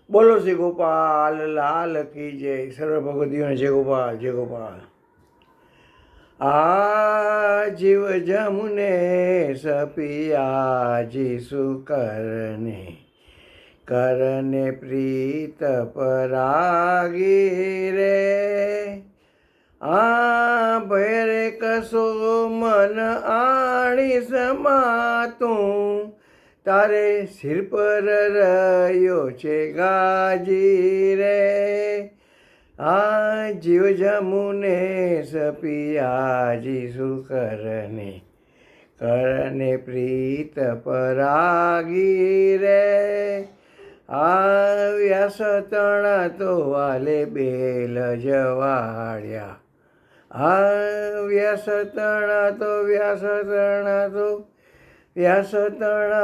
બોલો શ્રી ગોપાલ લાલ કી જય. સર્વ ભગવદીઓને જય ગોપાલ જય ગોપાલ. આ જીવ જમુને સપિયા જીસુ કરને કરને પ્રીત પરાગી રે. આ ભેરે કસો મન આણી સમાતું તારે સિર પર રહ્યો છે ગાજી રે. આ જીવ જમુને સપિયા જીસુ કરને પ્રીત પરાગી રે. આ વ્યાસ તણા તો વાલે બેલ જવાડ્યા. આ વ્યાસ તણા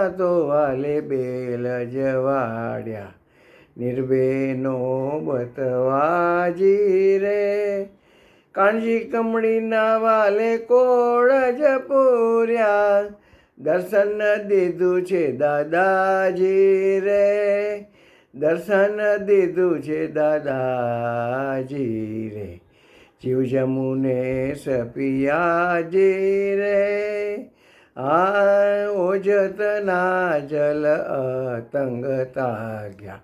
તો વાલે બેલ જવાડ્યા. નિર્ભેનો બતવાજી રે. કાણજી કમળીના વાલે કોળ જ પૂર્યા. દર્શન દીધું છે દાદાજી રે. દર્શન દીધું છે દાદાજી રે. જીવ જમુને સપિયાજી રે. આ ઓજતના જલ અતંગ તાગ્યા.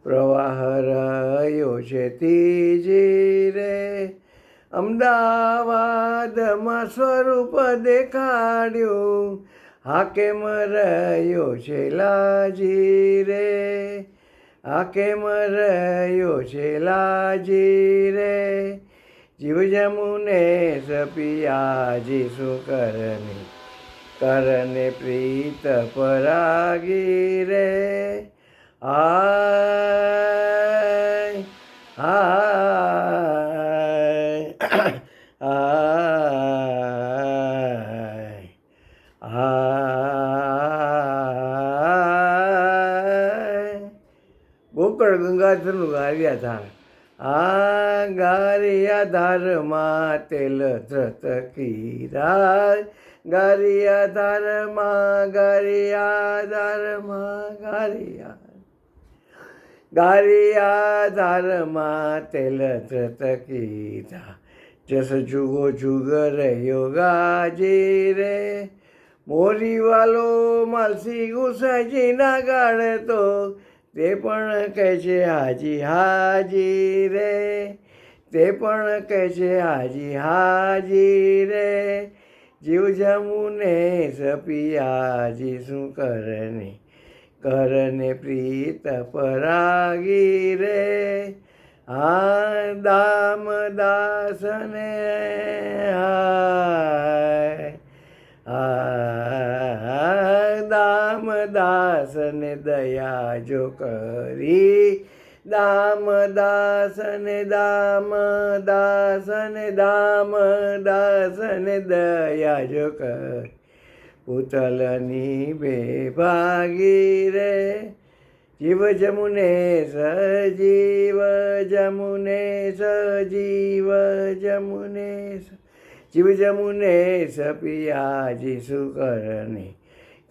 પ્રવાહ રહ્યો છે તીજી રે. અમદાવાદમાં સ્વરૂપ દેખાડ્યું. હાકેમ રહ્યો છે લાજી રે. હાકેમ રહ્યો છે લાજી રે. જીવ જમુને સપિયા જીસુ કરને પ્રીત પરાગી રે. આય આય આય આય. ગોકળ ગંગાધરનું ગારિયા ધાર. આ ગારિયા ધારમાં તેલ ધ્રતકી રાય. ગારિયા ધારમાં ગારિયા ધારમાં તેલ ધ્રતકી રા. જસ જુગો જુગ રહ્યો ગાજી રે. મોરી વાલો માલસી ગુસાજી ના ગાડે તો તે પણ કહે છે હાજી હાજી રે. તે પણ કહે છે હાજી હાજી રે. જીવ જમુને સપિયા જીસુ કરને પ્રીત પરાગી રે. આ દામદાસને દામદાસને દયા જો કરી. દામદાસને દયા જો કરી. પૂતલની બેભાગી રે. જીવ જમુને સજીવ જમુને સજીવ જમુને જીવ જમુને સપિયા જીસુ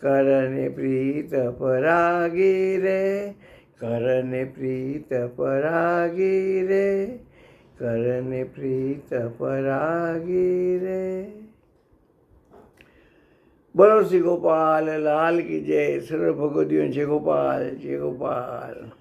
કરને પ્રીત પરાગી રે. કરને પ્રીત પરાગી રે. કરને પ્રીત પરાગી રે. બોલો શ્રી ગોપાલ લાલ કી જય. સર્વ ભગવદીઓ જય ગોપાલ જય ગોપાલ.